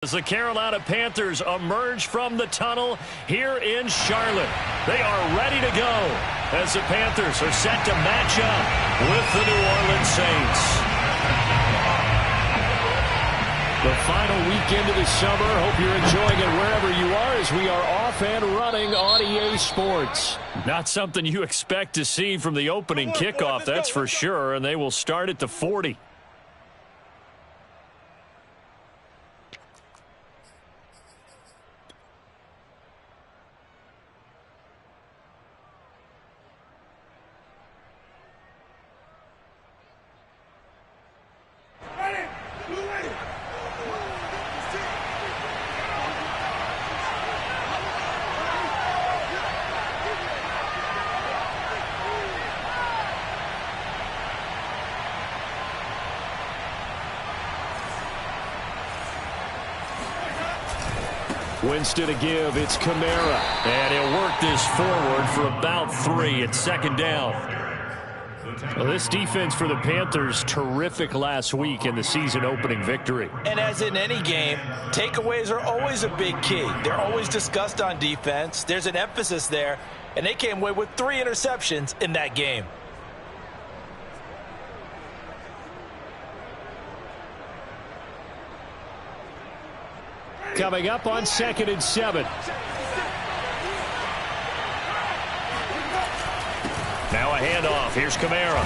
As the Carolina Panthers emerge from the tunnel here in Charlotte. They are ready to go as the Panthers are set to match up with the New Orleans Saints. The final weekend of the summer. Hope you're enjoying it wherever you are as we are off and running on EA Sports. Not something you expect to see from the opening kickoff, that's for sure, and they will start at the 40. Winston to give. It's Kamara. And he'll work this forward for about 3 at second down. Well, this defense for the Panthers, terrific last week in the season opening victory. And as in any game, takeaways are always a big key. They're always discussed on defense. There's an emphasis there. And they came away with 3 interceptions in that game. Coming up on 2nd and 7. Now a handoff. Here's Kamara.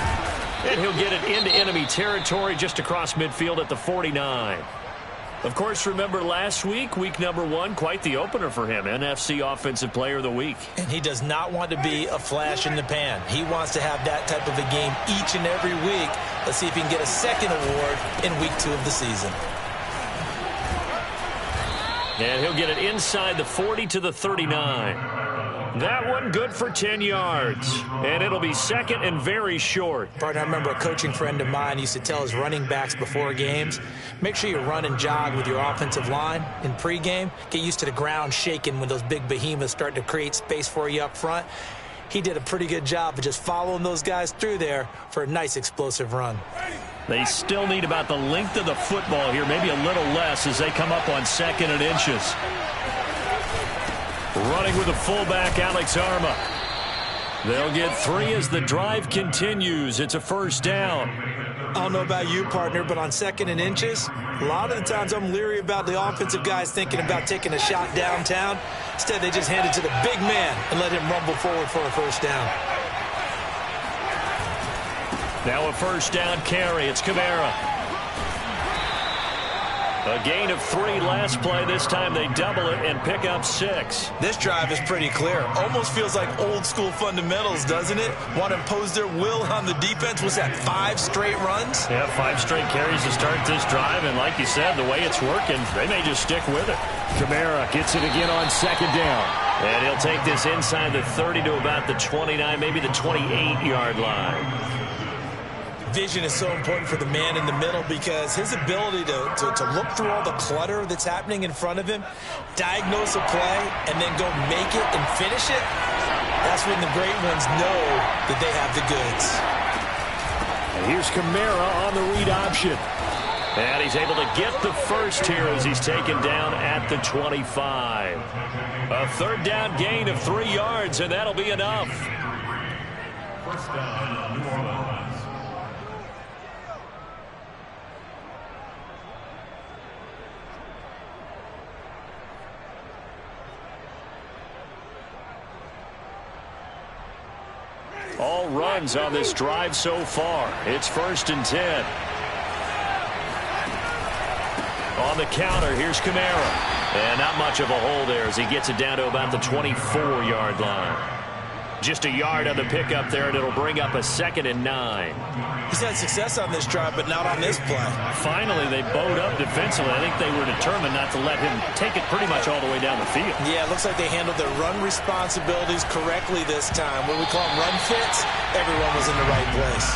And he'll get it into enemy territory just across midfield at the 49. Of course, remember last week, week number 1, quite the opener for him. NFC Offensive Player of the Week. And he does not want to be a flash in the pan. He wants to have that type of a game each and every week. Let's see if he can get a second award in week 2 of the season. And he'll get it inside the 40 to the 39. That one good for 10 yards. And it'll be second and very short. Partner, I remember a coaching friend of mine used to tell his running backs before games, make sure you run and jog with your offensive line in pregame. Get used to the ground shaking when those big behemoths start to create space for you up front. He did a pretty good job of just following those guys through there for a nice explosive run. They still need about the length of the football here, maybe a little less as they come up on 2nd and inches. Running with the fullback, Alex Arma. They'll get 3 as the drive continues. It's a first down. I don't know about you, partner, but on 2nd and inches, a lot of the times I'm leery about the offensive guys thinking about taking a shot downtown. Instead, they just hand it to the big man and let him rumble forward for a first down. Now a first down carry. It's Kamara. A gain of 3 last play. This time they double it and pick up 6. This drive is pretty clear. Almost feels like old school fundamentals, doesn't it? Want to impose their will on the defense. Was that 5 straight runs? Yeah, 5 straight carries to start this drive. And like you said, the way it's working, they may just stick with it. Kamara gets it again on 2nd down. And he'll take this inside the 30 to about the 29, maybe the 28-yard line. Vision is so important for the man in the middle because his ability to look through all the clutter that's happening in front of him, diagnose a play, and then go make it and finish it, that's when the great ones know that they have the goods. And here's Kamara on the read option. And he's able to get the first here as he's taken down at the 25. A 3rd down gain of 3 yards, and that'll be enough. First down, New Orleans. All runs on this drive so far. It's 1st and 10. On the counter, here's Kamara. And not much of a hole there as he gets it down to about the 24-yard line. Just a yard on the pickup there, and it'll bring up a 2nd and 9. He's had success on this drive, but not on this play. Finally, they bowed up defensively. I think they were determined not to let him take it pretty much all the way down the field. Yeah, it looks like they handled their run responsibilities correctly this time. When we call them run fits, everyone was in the right place.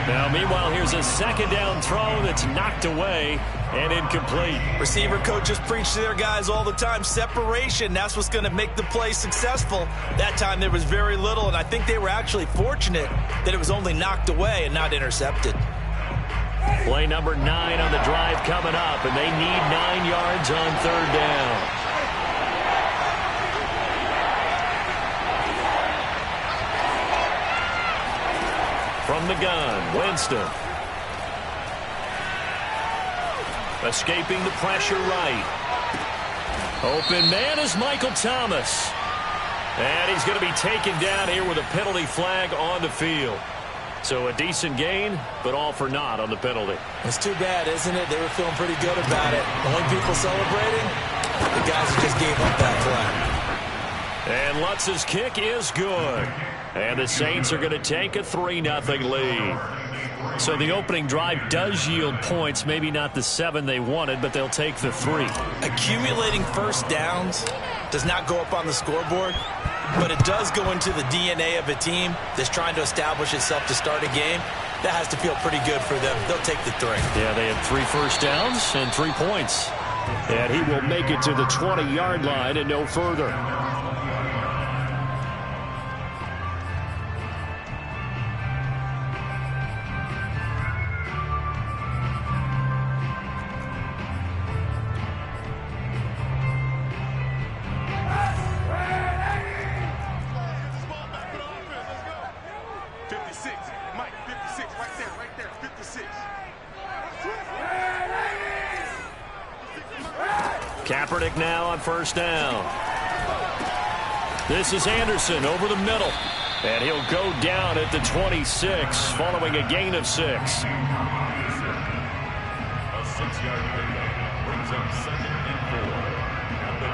Now, meanwhile, here's a 2nd down throw that's knocked away and incomplete. Receiver coaches preach to their guys all the time. Separation, that's what's going to make the play successful. That time there was very little, and I think they were actually fortunate that it was only knocked away and not intercepted. Play number 9 on the drive coming up, and they need 9 yards on third down. From the gun, Winston. Escaping the pressure right. Open man is Michael Thomas. And he's going to be taken down here with a penalty flag on the field. So a decent gain, but all for naught on the penalty. It's too bad, isn't it? They were feeling pretty good about it. The only people celebrating, the guys who just gave up that play. And Lutz's kick is good. And the Saints are going to take a 3-0 lead. So the opening drive does yield points, maybe not the 7 they wanted, but they'll take the 3. Accumulating first downs does not go up on the scoreboard, but it does go into the DNA of a team that's trying to establish itself to start a game. That has to feel pretty good for them. They'll take the 3. Yeah, they had 3 first downs and 3 points. And he will make it to the 20-yard line and no further. Kaepernick now on first down. This is Anderson over the middle. And he'll go down at the 26 following a gain of 6. A 6-yard pickup brings up 2nd and 4 at the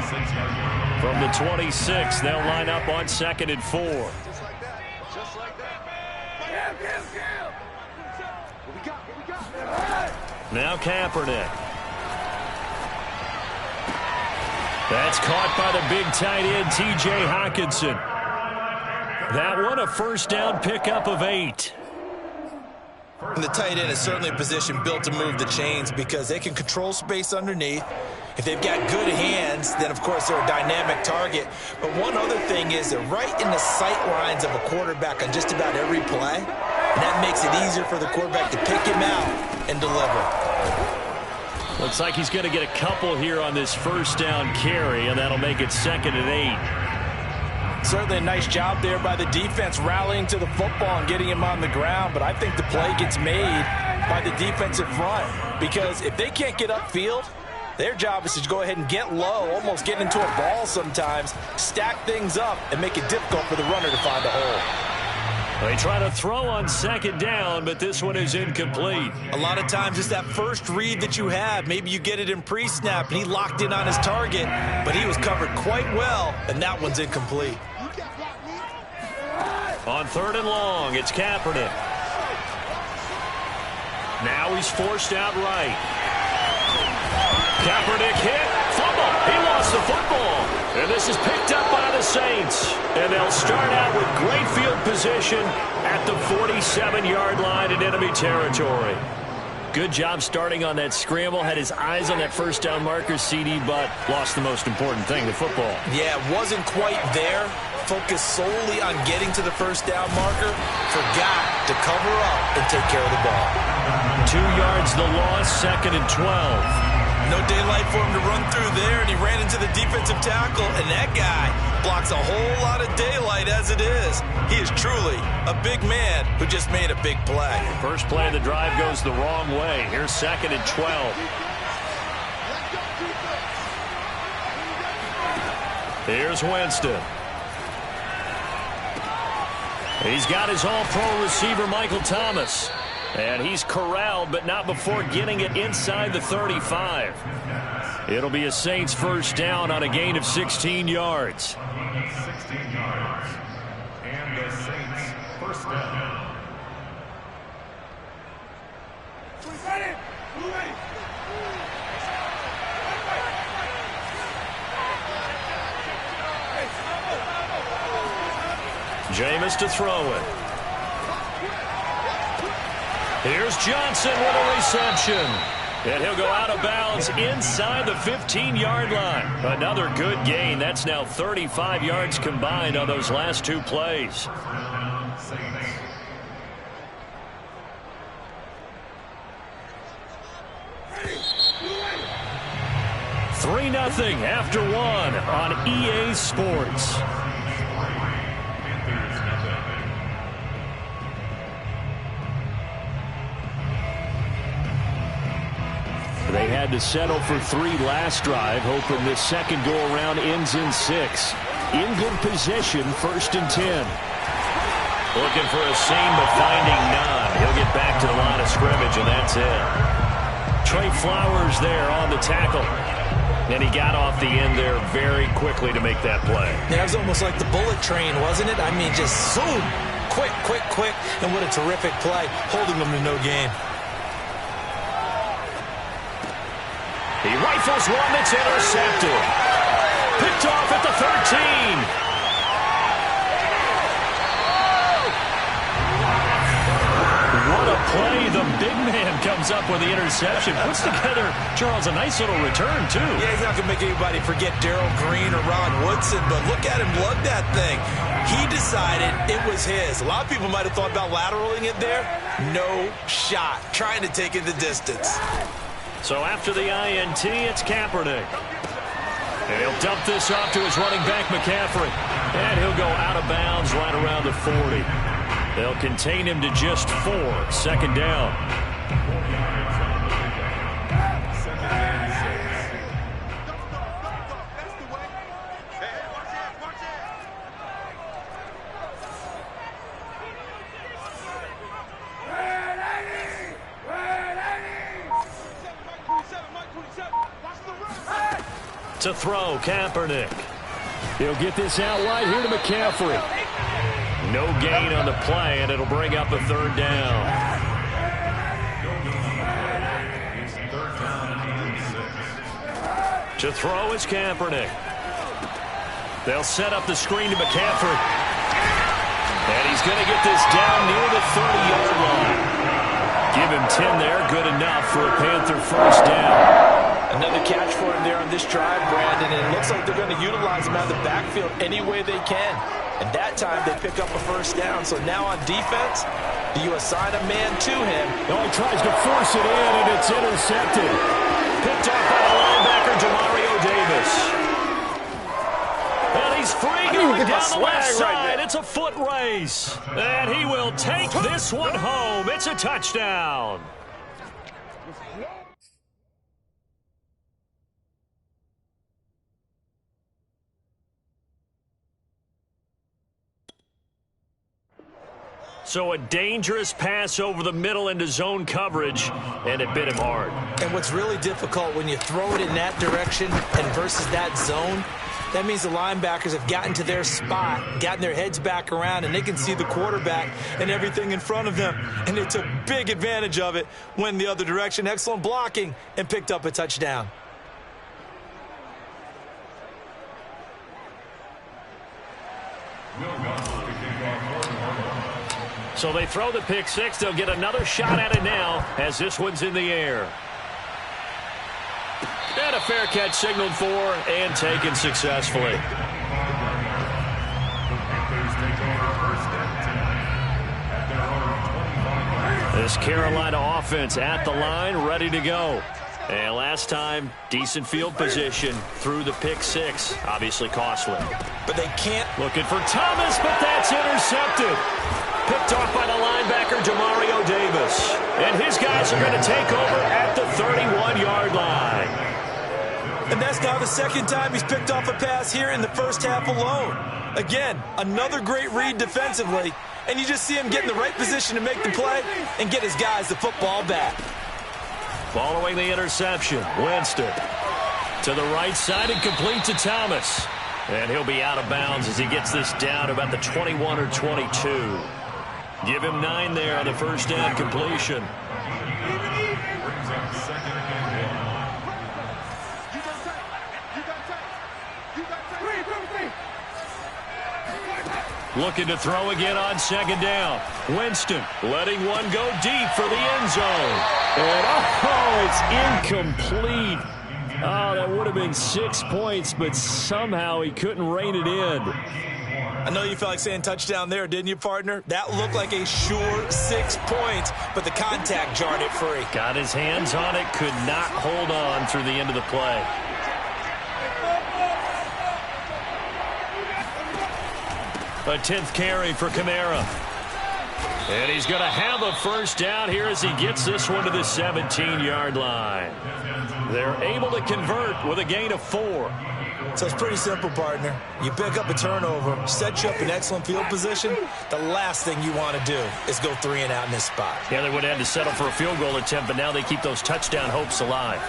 26-yard line. From the 26, they'll line up on 2nd and 4. Just like that. Just like that. What we got? Now Kaepernick. That's caught by the big tight end, T.J. Hockenson. That one a first down pickup of 8. And the tight end is certainly a position built to move the chains because they can control space underneath. If they've got good hands, then, of course, they're a dynamic target. But one other thing is they're right in the sight lines of a quarterback on just about every play. And that makes it easier for the quarterback to pick him out and deliver. Looks like he's going to get a couple here on this first down carry, and that'll make it 2nd and 8. Certainly a nice job there by the defense rallying to the football and getting him on the ground. But I think the play gets made by the defensive front because if they can't get upfield, their job is to go ahead and get low, almost get into a ball sometimes, stack things up, and make it difficult for the runner to find a hole. They try to throw on 2nd down, but this one is incomplete. A lot of times it's that first read that you have. Maybe you get it in pre-snap, and he locked in on his target, but he was covered quite well, and that one's incomplete. On 3rd and long, it's Kaepernick. Now he's forced out right. Kaepernick hit. Fumble. He lost the football. And this is picked up by the Saints. And they'll start out with great field position at the 47-yard line in enemy territory. Good job starting on that scramble. Had his eyes on that first down marker, CD, but lost the most important thing, the football. Yeah, wasn't quite there. Focused solely on getting to the first down marker. Forgot to cover up and take care of the ball. 2 yards the loss, 2nd and 12. No daylight for him to run through there, and he ran into the defensive tackle, and that guy blocks a whole lot of daylight as it is. He is truly a big man who just made a big play. First play of the drive goes the wrong way. Here's 2nd and 12. Here's Winston. He's got his all-pro receiver, Michael Thomas. And he's corralled, but not before getting it inside the 35. It'll be a Saints first down on a gain of 16 yards. 16 yards. And the Saints first down. Jameis to throw it. Here's Johnson with a reception. And he'll go out of bounds inside the 15-yard line. Another good gain. That's now 35 yards combined on those last 2 plays. 3-0 after 1 on EA Sports. They had to settle for 3 last drive, hoping this second go-around ends in 6. In good position, 1st and 10. Looking for a seam, but finding none. He'll get back to the line of scrimmage, and that's it. Trey Flowers there on the tackle. And he got off the end there very quickly to make that play. Yeah, it was almost like the bullet train, wasn't it? I mean, just zoom. Quick, quick, quick. And what a terrific play, holding them to no gain. He rifles one that's intercepted. Picked off at the 13. What a play. The big man comes up with the interception. Puts together, Charles, a nice little return, too. Yeah, he's not going to make anybody forget Darrell Green or Ron Woodson, but look at him lug that thing. He decided it was his. A lot of people might have thought about lateraling it there. No shot. Trying to take it the distance. So after the INT, it's Kaepernick. And he'll dump this off to his running back, McCaffrey. And he'll go out of bounds right around the 40. They'll contain him to just 4. 2nd down. To throw, Kaepernick. He'll get this out wide here to McCaffrey. No gain on the play, and it'll bring up a 3rd down. To throw is Kaepernick. They'll set up the screen to McCaffrey. And he's going to get this down near the 30-yard line. Give him 10 there, good enough for a Panther 1st down. Another catch for him there on this drive, Brandon, and it looks like they're going to utilize him out of the backfield any way they can. And that time they pick up a 1st down. So now on defense, do you assign a man to him? Oh, he tries to force it in, and it's intercepted. Picked off by the linebacker, Demario Davis. And he's free going down the left side. It's a foot race. And he will take this one home. It's a touchdown. So a dangerous pass over the middle into zone coverage, and it bit him hard. And what's really difficult when you throw it in that direction and versus that zone, that means the linebackers have gotten to their spot, gotten their heads back around, and they can see the quarterback and everything in front of them. And they took big advantage of it, went the other direction, excellent blocking, and picked up a touchdown. So they throw the pick 6. They'll get another shot at it now as this one's in the air. And a fair catch signaled for and taken successfully. This Carolina offense at the line, ready to go. And last time, decent field position through the pick 6. Obviously costly. But they can't. Looking for Thomas, but that's intercepted. Picked off by the linebacker, Demario Davis. And his guys are going to take over at the 31-yard line. And that's now the 2nd time he's picked off a pass here in the 1st half alone. Again, another great read defensively. And you just see him get in the right position to make the play and get his guys the football back. Following the interception, Winston to the right side and complete to Thomas. And he'll be out of bounds as he gets this down to about the 21 or 22. Give him 9 there on the 1st down completion. Looking to throw again on 2nd down. Winston letting one go deep for the end zone. And it's incomplete. Oh, that would have been 6 points, but somehow he couldn't rein it in. I know you felt like saying touchdown there, didn't you, partner? That looked like a sure 6 points, but the contact jarred it free. Got his hands on it, could not hold on through the end of the play. A 10th carry for Kamara. And he's going to have a first down here as he gets this one to the 17-yard line. They're able to convert with a gain of 4. So it's pretty simple, partner. You pick up a turnover, set you up in excellent field position. The last thing you want to do is go 3 and out in this spot. Yeah, they would have had to settle for a field goal attempt, but now they keep those touchdown hopes alive.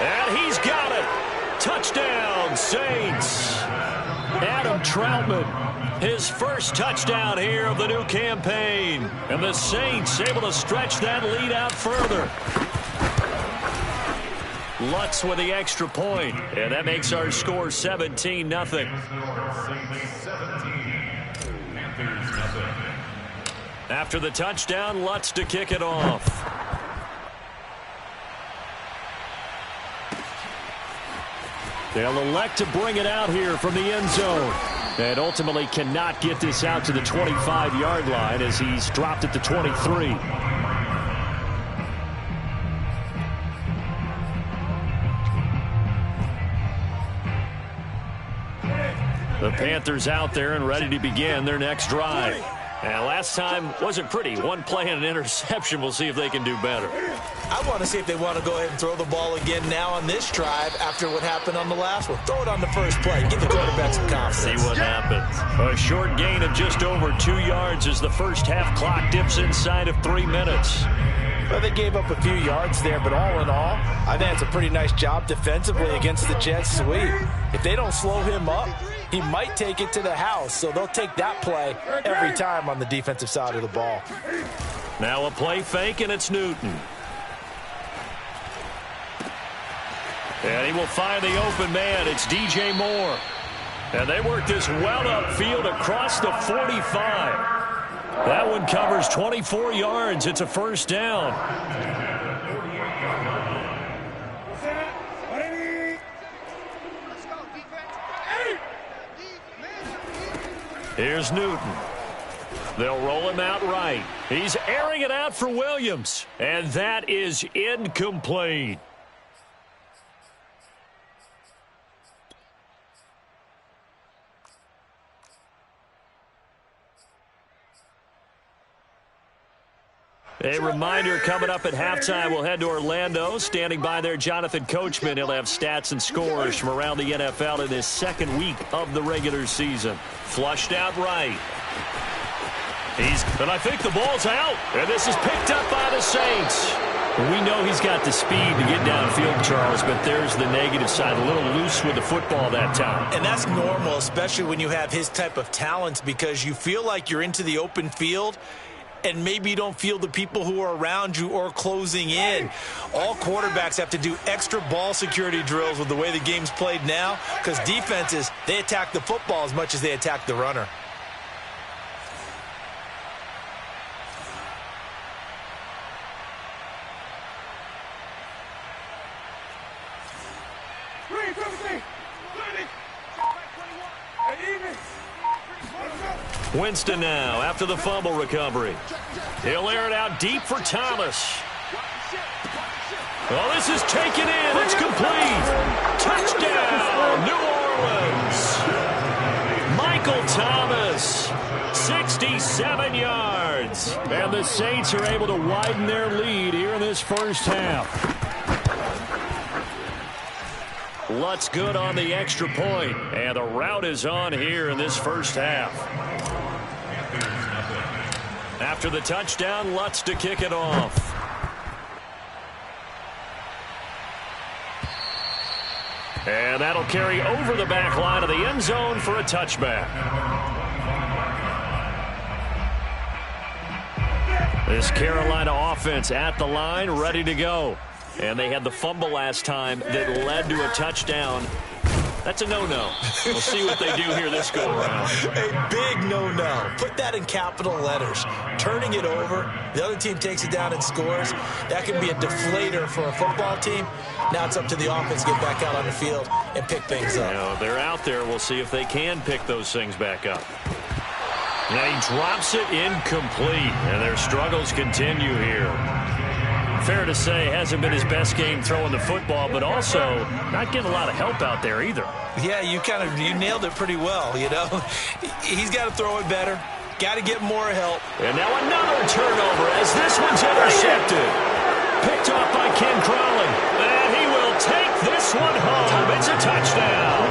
And he's got it. Touchdown, Saints. Adam Troutman, his first touchdown here of the new campaign. And the Saints able to stretch that lead out further. Lutz with the extra point, and that makes our score 17-0. After the touchdown, Lutz to kick it off. They'll elect to bring it out here from the end zone. And ultimately cannot get this out to the 25-yard line as he's dropped it to 23. The Panthers out there and ready to begin their next drive. And last time wasn't pretty. One play and an interception. We'll see if they can do better. I want to see if they want to go ahead and throw the ball again now on this drive after what happened on the last one. Throw it on the first play. Give the quarterback some confidence. See what happens. A short gain of just over 2 yards as the first half clock dips inside of 3 minutes. Well, they gave up a few yards there, but all in all, I think it's a pretty nice job defensively against the Jets sweep. If they don't slow him up, he might take it to the house, so they'll take that play every time on the defensive side of the ball. Now a play fake, and it's Newton. And he will find the open man. It's DJ Moore. And they work this well upfield across the 45. That one covers 24 yards. It's a first down. Here's Newton. They'll roll him out right. He's airing it out for Williams. And that is incomplete. A reminder, coming up at halftime, we'll head to Orlando. Standing by there, Jonathan Coachman. He'll have stats and scores from around the NFL in his second week of the regular season. Flushed out right. And I think the ball's out. And this is picked up by the Saints. We know he's got the speed to get downfield, Charles, but there's the negative side. A little loose with the football that time. And that's normal, especially when you have his type of talents, because you feel like you're into the open field, and maybe you don't feel the people who are around you or closing in. All quarterbacks have to do extra ball security drills with the way the game's played now, because defenses, they attack the football as much as they attack the runner. Winston now after the fumble recovery. He'll air it out deep for Thomas. Well, this is taken in. It's complete. Touchdown, New Orleans. Michael Thomas, 67 yards. And the Saints are able to widen their lead here in this first half. Lutz good on the extra point, and the route is on here in this first half. After the touchdown, Lutz to kick it off. And that'll carry over the back line of the end zone for a touchback. This Carolina offense at the line, ready to go. And they had the fumble last time that led to a touchdown. That's a no-no. We'll see what they do here this go-around. A big no-no. Put that in capital letters. Turning it over, the other team takes it down and scores. That can be a deflator for a football team. Now it's up to the offense to get back out on the field and pick things up. You know, they're out there. We'll see if they can pick those things back up. Now he drops it incomplete, and their struggles continue here. fair to say hasn't been his best game throwing the football, but also not getting a lot of help out there either. Yeah, you nailed it pretty well, you know. He's got to throw it better. Got to get more help. And now another turnover as this one's intercepted. Picked off by Ken Crowley. And he will take this one home. It's a touchdown.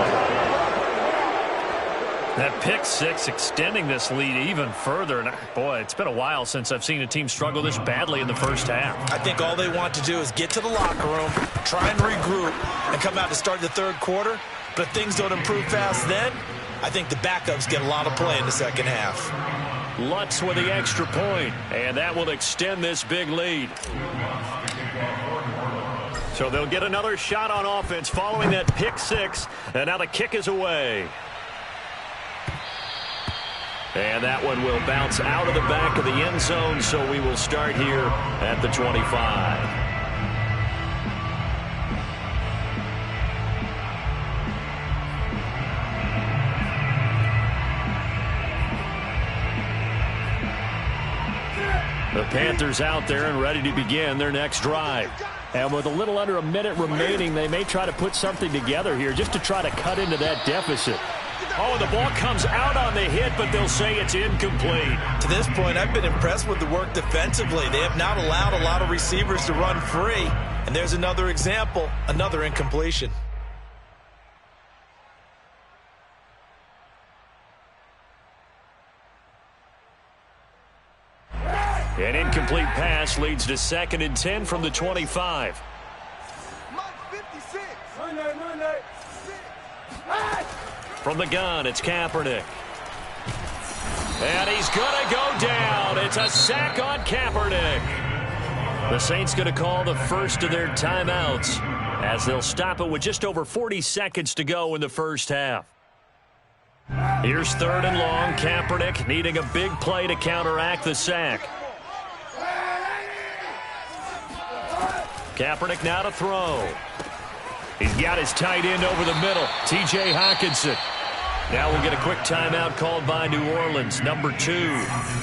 That pick six extending this lead even further. And boy, it's been a while since I've seen a team struggle this badly in the first half. I think all they want to do is get to the locker room, try and regroup, and come out to start the third quarter. But if things don't improve fast then, I think the backups get a lot of play in the second half. Lutz with the extra point, and that will extend this big lead. So they'll get another shot on offense following that pick six, and now the kick is away. And that one will bounce out of the back of the end zone, so we will start here at the 25. The Panthers out there and ready to begin their next drive. And with a little under a minute remaining, they may try to put something together here just to try to cut into that deficit. Oh, the ball comes out on the hit, but they'll say it's incomplete. To this point, I've been impressed with the work defensively. They have not allowed a lot of receivers to run free. And there's another example, another incompletion. An incomplete pass leads to 2nd and 10 from the 25. From the gun, it's Kaepernick. And he's going to go down. It's a sack on Kaepernick. The Saints going to call the first of their timeouts as they'll stop it with just over 40 seconds to go in the first half. Here's 3rd and long. Kaepernick needing a big play to counteract the sack. Kaepernick now to throw. He's got his tight end over the middle, T.J. Hockenson. Now we'll get a quick timeout called by New Orleans, number 2,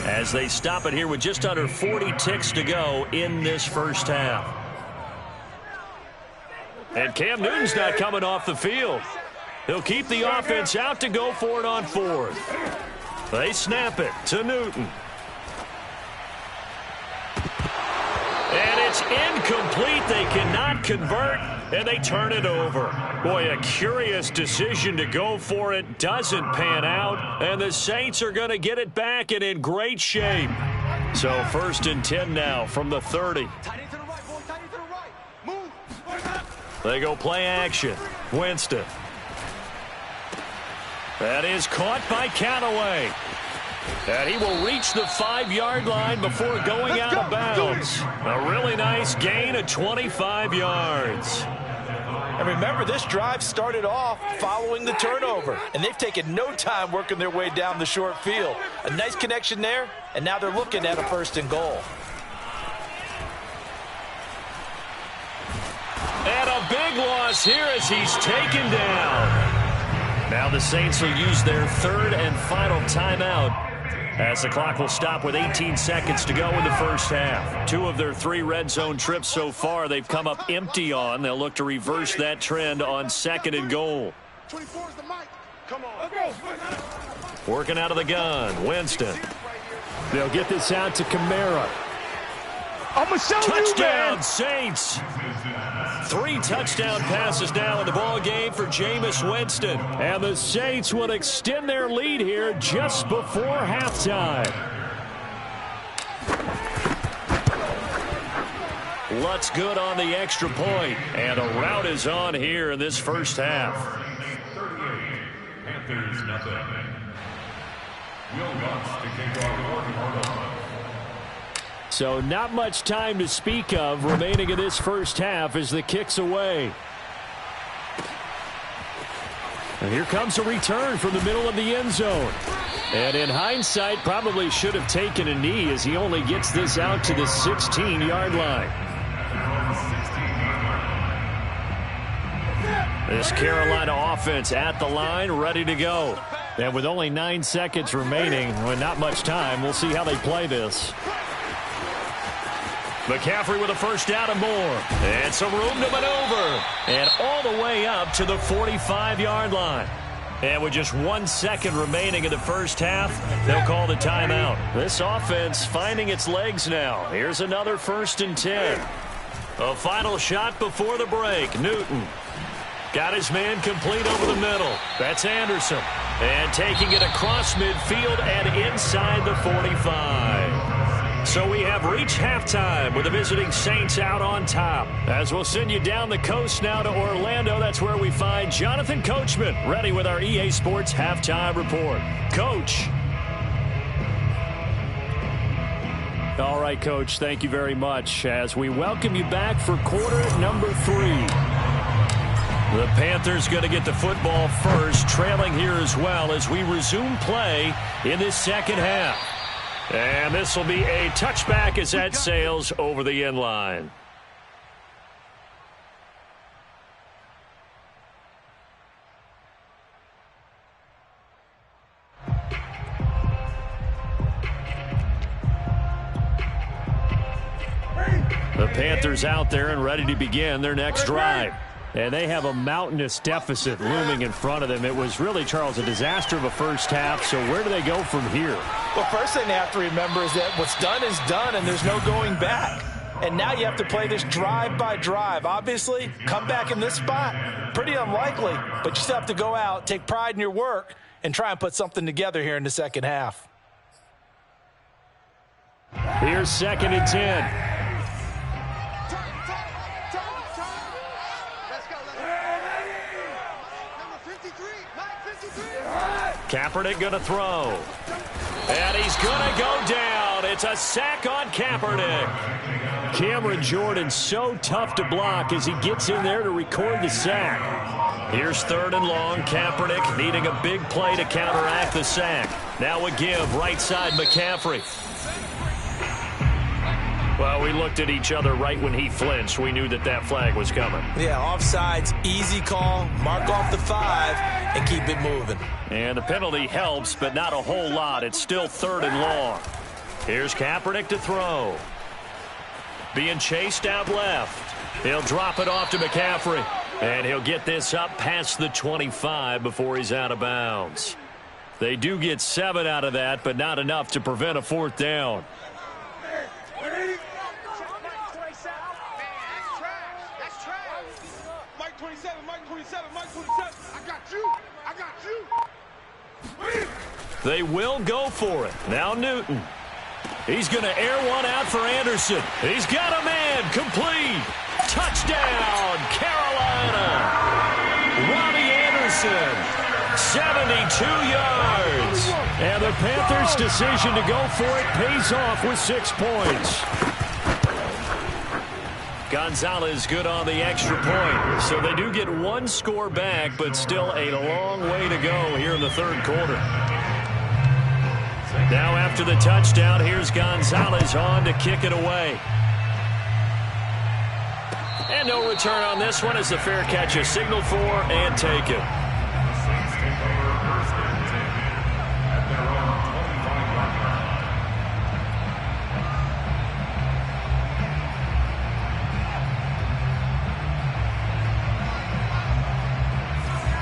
as they stop it here with just under 40 ticks to go in this first half. And Cam Newton's not coming off the field. He'll keep the offense out to go for it on 4th. They snap it to Newton. And it's incomplete. They cannot convert, and they turn it over. Boy, a curious decision to go for it. Doesn't pan out, and the Saints are going to get it back and in great shape. So 1st and 10 now from the 30. They go play action. Winston. That is caught by Callaway. And he will reach the 5-yard line before going out of bounds. A really nice gain of 25 yards. And remember, this drive started off following the turnover, and they've taken no time working their way down the short field. A nice connection there, and now they're looking at a 1st and goal. And a big loss here as he's taken down. Now the Saints will use their 3rd and final timeout as the clock will stop with 18 seconds to go in the first half. 2 of their 3 red zone trips so far they've come up empty on. They'll look to reverse that trend on 2nd and goal. 24 is the mic. Come on. Working out of the gun, Winston. They'll get this out to Kamara. I'm going to show Touchdown, you, man. Saints. 3 touchdown passes now in the ball game for Jameis Winston. And the Saints will extend their lead here just before halftime. Lutz good on the extra point. And a rout is on here in this first half. 38. Panthers nothing. Will Lutz to kick off. So not much time to speak of remaining in this first half as the kick's away. And here comes a return from the middle of the end zone. And in hindsight, probably should have taken a knee as he only gets this out to the 16-yard line. This Carolina offense at the line, ready to go. And with only 9 seconds remaining, with not much time, we'll see how they play this. McCaffrey with a first down and more. And some room to maneuver. And all the way up to the 45-yard line. And with just 1 second remaining in the first half, they'll call the timeout. This offense finding its legs now. Here's another 1st and 10. A final shot before the break. Newton got his man complete over the middle. That's Anderson. And taking it across midfield and inside the 45. So we have reached halftime with the visiting Saints out on top. As we'll send you down the coast now to Orlando, that's where we find Jonathan Coachman, ready with our EA Sports Halftime Report. Coach. All right, Coach, thank you very much as we welcome you back for quarter number 3. The Panthers going to get the football first, trailing here as well as we resume play in this second half. And this will be a touchback as that sails over the end line. The Panthers out there and ready to begin their next drive. And they have a mountainous deficit looming in front of them. It was really, Charles, a disaster of a first half. So where do they go from here? Well, first thing they have to remember is that what's done is done, and there's no going back. And now you have to play this drive by drive. Obviously, come back in this spot, pretty unlikely. But you still have to go out, take pride in your work, and try and put something together here in the second half. Here's 2nd and 10. Kaepernick going to throw. And he's going to go down. It's a sack on Kaepernick. Cameron Jordan so tough to block as he gets in there to record the sack. Here's 3rd and long. Kaepernick needing a big play to counteract the sack. Now a give right side McCaffrey. Well, we looked at each other right when he flinched. We knew that that flag was coming. Yeah, offsides, easy call. Mark off the 5 and keep it moving. And the penalty helps, but not a whole lot. It's still 3rd and long. Here's Kaepernick to throw. Being chased out left. He'll drop it off to McCaffrey. And he'll get this up past the 25 before he's out of bounds. They do get 7 out of that, but not enough to prevent a 4th down. They will go for it. Now Newton. He's going to air one out for Anderson. He's got a man complete. Touchdown, Carolina. Robbie Anderson, 72 yards. And the Panthers' decision to go for it pays off with 6 points. Gonzalez good on the extra point. So they do get 1 score back, but still a long way to go here in the 3rd quarter. Now after the touchdown, here's Gonzalez on to kick it away. And no return on this one as the fair catch is signaled for and taken.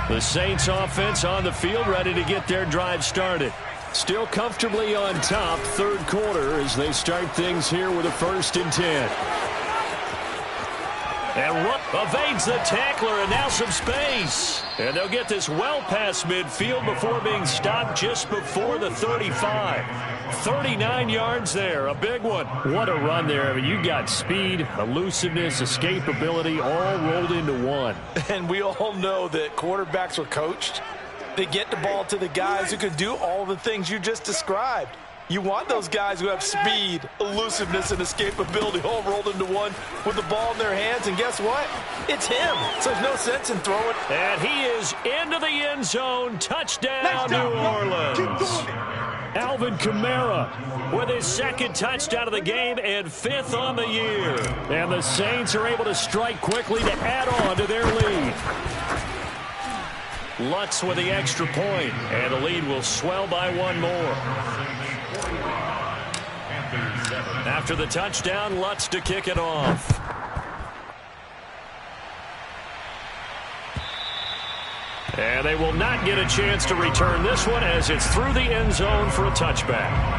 The Saints offense on the field ready to get their drive started. Still comfortably on top, 3rd quarter as they start things here with a 1st and 10. And evades the tackler and now some space. And they'll get this well past midfield before being stopped just before the 35. 39 yards there, a big one. What a run there. I mean, you got speed, elusiveness, escapability all rolled into one. And we all know that quarterbacks are coached. They get the ball to the guys who can do all the things you just described. You want those guys who have speed, elusiveness, and escapability all rolled into one with the ball in their hands. And guess what? It's him. So there's no sense in throwing. And he is into the end zone. Touchdown, New Orleans. Alvin Kamara with his 2nd touchdown of the game and 5th on the year. And the Saints are able to strike quickly to add on to their lead. Lutz with the extra point, and the lead will swell by 1 more. After after the touchdown. Lutz to kick it off. And they will not get a chance to return this one as it's through the end zone for a touchback.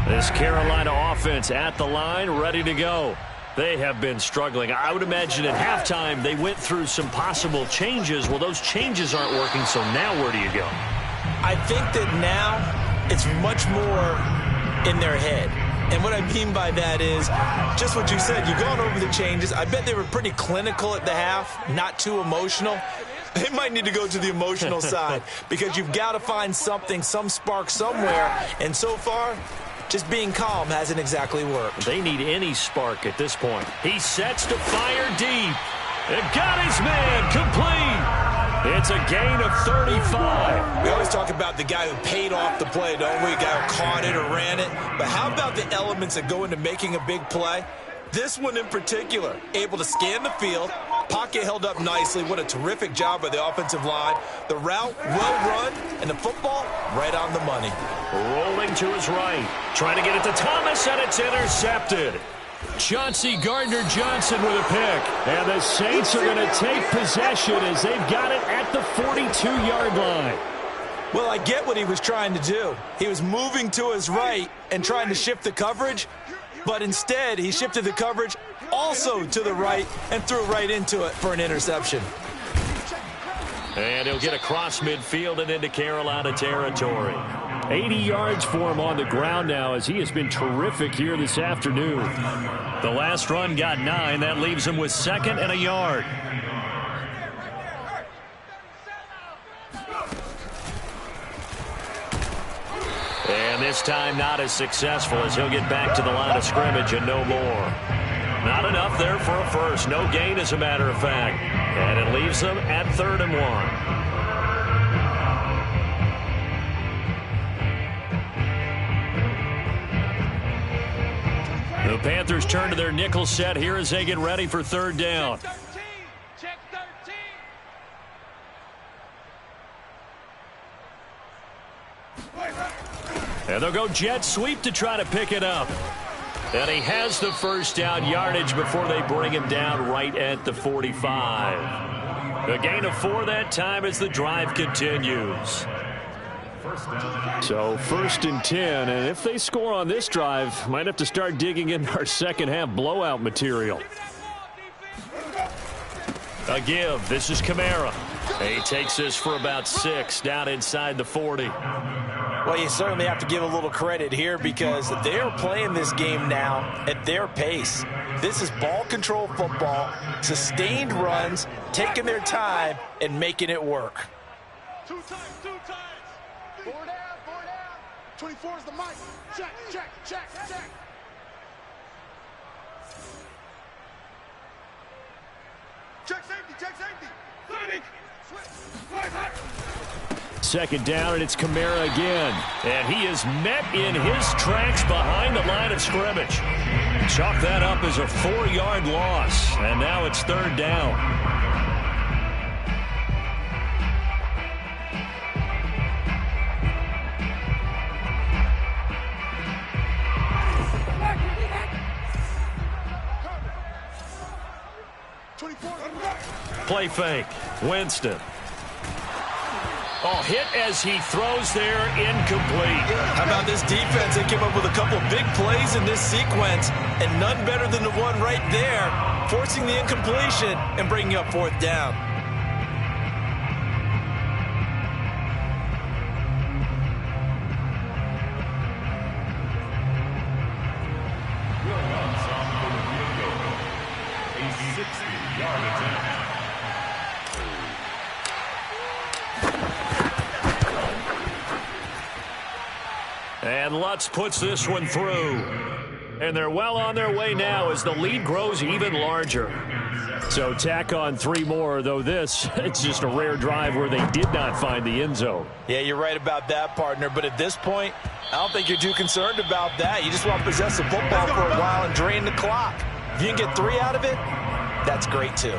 This Carolina offense at the line, ready to go. They have been struggling. I would imagine at halftime they went through some possible changes. Well, those changes aren't working, so now where do you go? I think that now it's much more in their head. And what I mean by that is just what you said. You've gone over the changes. I bet they were pretty clinical at the half, not too emotional. They might need to go to the emotional side because you've got to find something, some spark somewhere. And so far, just being calm hasn't exactly worked. They need any spark at this point. He sets to fire deep. It got his man complete. It's a gain of 35. We always talk about the guy who paid off the play, don't we? The guy who caught it or ran it. But how about the elements that go into making a big play? This one in particular, able to scan the field, pocket held up nicely. What a terrific job by the offensive line. The route well run, and the football right on the money. Rolling to his right, trying to get it to Thomas, and it's intercepted. Chauncey Gardner-Johnson with a pick. And the Saints are going to take possession as they've got it at the 42-yard line. Well, I get what he was trying to do. He was moving to his right and trying to shift the coverage, but instead he shifted the coverage also to the right and threw right into it for an interception. And he'll get across midfield and into Carolina territory. 80 yards for him on the ground now as he has been terrific here this afternoon. The last run got 9. That leaves him with 2nd and a yard. And this time not as successful as he'll get back to the line of scrimmage and no more. Not enough there for a first. No gain, as a matter of fact. And it leaves them at 3rd and 1. The Panthers turn to their nickel set here as they get ready for 3rd down. Check 13. And they'll go jet sweep to try to pick it up. And he has the first down yardage before they bring him down right at the 45. A gain of 4 that time as the drive continues. So 1st and 10, and if they score on this drive, might have to start digging into our second half blowout material. A give. This is Kamara. He takes this for about 6 down inside the 40. Well, you certainly have to give a little credit here because they're playing this game now at their pace. This is ball control football, sustained runs, taking their time and making it work. 2 times. 4 down. 24 is the mic. Check. Check safety. 2nd down, and it's Kamara again. And he is met in his tracks behind the line of scrimmage. Chalk that up as a 4-yard loss. And now it's 3rd down. Play fake. Winston. Oh, hit as he throws there, incomplete. How about this defense? They came up with a couple of big plays in this sequence, and none better than the one right there, forcing the incompletion and bringing up 4th down. And Lutz puts this one through. And they're well on their way now as the lead grows even larger. So tack on 3 more, though this, it's just a rare drive where they did not find the end zone. Yeah, you're right about that, partner. But at this point, I don't think you're too concerned about that. You just want to possess the football for a while and drain the clock. If you can get 3 out of it, that's great too.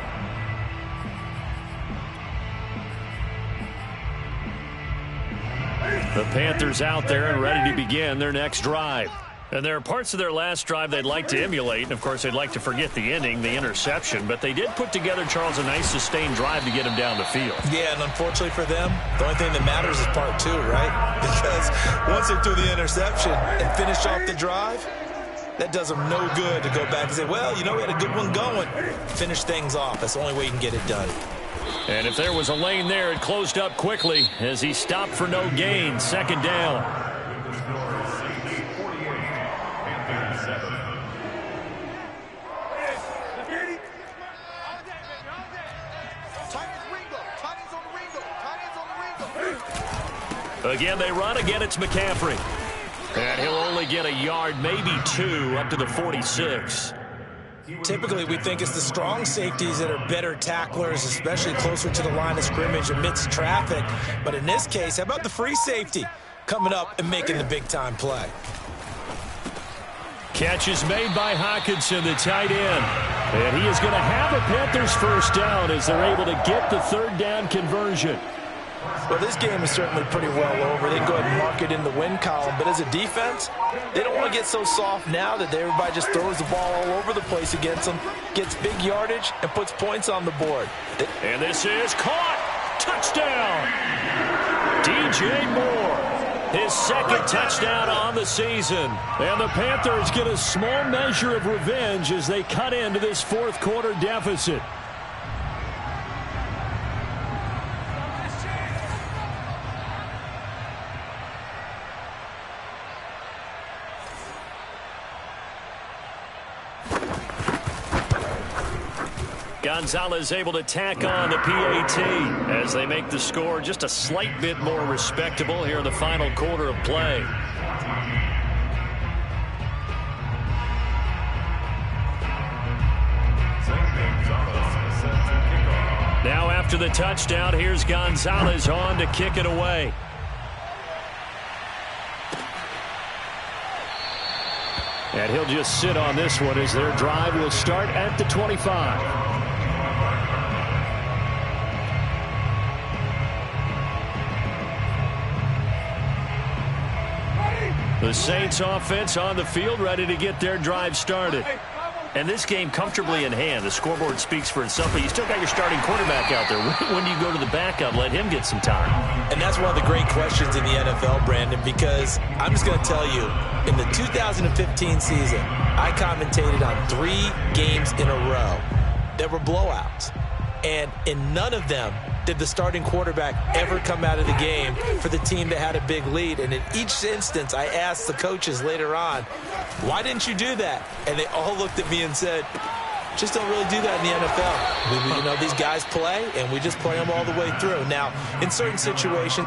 The Panthers out there and ready to begin their next drive. And there are parts of their last drive they'd like to emulate. And, of course, they'd like to forget the ending, the interception. But they did put together, Charles, a nice sustained drive to get him down the field. Yeah, and unfortunately for them, the only thing that matters is part 2, right? Because once they threw the interception and finished off the drive, that does them no good to go back and say, well, you know, we had a good one going. Finish things off. That's the only way you can get it done. And if there was a lane there, it closed up quickly as he stopped for no gain. 2nd down. Again, they run. Again, it's McCaffrey. And he'll only get a yard, maybe 2, up to the 46. Typically, we think it's the strong safeties that are better tacklers, especially closer to the line of scrimmage amidst traffic. But in this case, how about the free safety coming up and making the big-time play? Catch is made by Hockenson, the tight end. And he is going to have a Panthers first down as they're able to get the 3rd down conversion. Well, this game is certainly pretty well over. They can go ahead and mark it in the win column. But as a defense, they don't want to get so soft now that everybody just throws the ball all over the place against them, gets big yardage, and puts points on the board. And this is caught. Touchdown. DJ Moore, his 2nd touchdown on the season. And the Panthers get a small measure of revenge as they cut into this 4th quarter deficit. Gonzalez able to tack on the PAT as they make the score just a slight bit more respectable here in the final quarter of play. Now after the touchdown, here's Gonzalez on to kick it away. And he'll just sit on this one as their drive will start at the 25. The Saints offense on the field, ready to get their drive started. And this game comfortably in hand. The scoreboard speaks for itself, but you still got your starting quarterback out there. When do you go to the backup, let him get some time? And that's one of the great questions in the NFL, Brandon, because I'm just going to tell you, in the 2015 season, I commentated on 3 games in a row that were blowouts. And in none of them did the starting quarterback ever come out of the game for the team that had a big lead. And in each instance, I asked the coaches later on, why didn't you do that? And they all looked at me and said, just don't really do that in the NFL. You know, these guys play, and we just play them all the way through. Now, in certain situations,